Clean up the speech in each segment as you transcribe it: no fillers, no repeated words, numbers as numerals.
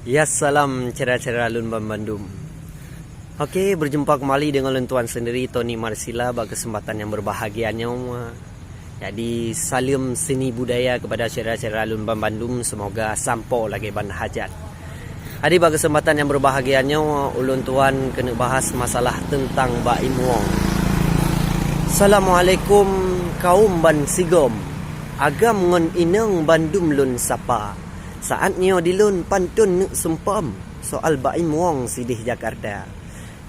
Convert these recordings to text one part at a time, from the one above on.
Ya, salam cerah-cerah Lun Bandung. Okey, berjumpa kembali dengan Lun Tuan sendiri, Tony Marsila, pada kesempatan yang berbahagianya. Jadi, salam seni budaya kepada cerah-cerah Lun Bandung. Semoga sampo lagi ban hajat. Hari pada kesempatan yang berbahagianya, Ulun Tuan kena bahas masalah tentang Baim Wong. Assalamualaikum kaum ban sigom. Agam ngon ineng Bandung Lun sapa. Saatnya dilun pantun sempam soal Baim Wong sidih Jakarta.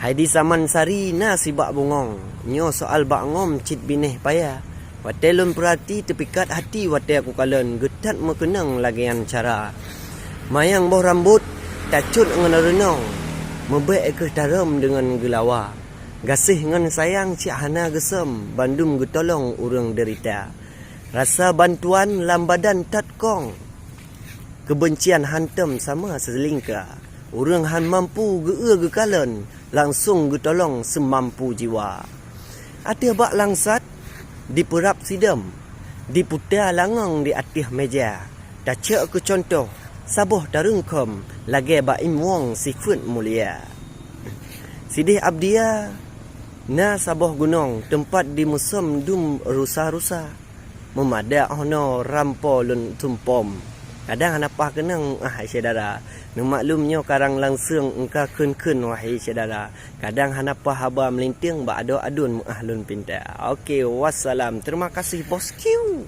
Haidi Saman Sari na sibak bungong. Nyo soal bak ngom cit bineh paya. Wate lun perhati tepikat hati wate aku kalen. Getat mekenang lagian cara. Mayang boh rambut tacut ngan renong. Mebek ke taram dengan gelawa. Gasih ngan sayang cik hana gesem. Bandung getolong urang derita. Rasa bantuan lambadan tatkong. Kebencian hantam sama seselingka. Urang han mampu ge kalen. Langsung getolong semampu jiwa. Ada bak langsat diperap sidam. Diputar langang di atas meja. Dacak ke contoh. Saboh darungkom. Lagi Baim Wong sifat mulia. Sidih abdia. Na saboh gunung. Tempat di musim dum rusa-rusa. Memadak hono rampo lun tumpom. Kadang apa kenang saudara. Nemaklumnya karang langsung engka kun-kun wahai saudara. Kadang hanapa haba melinting ba ado adun muahlun pinta. Okey, wassalam. Terima kasih bosku.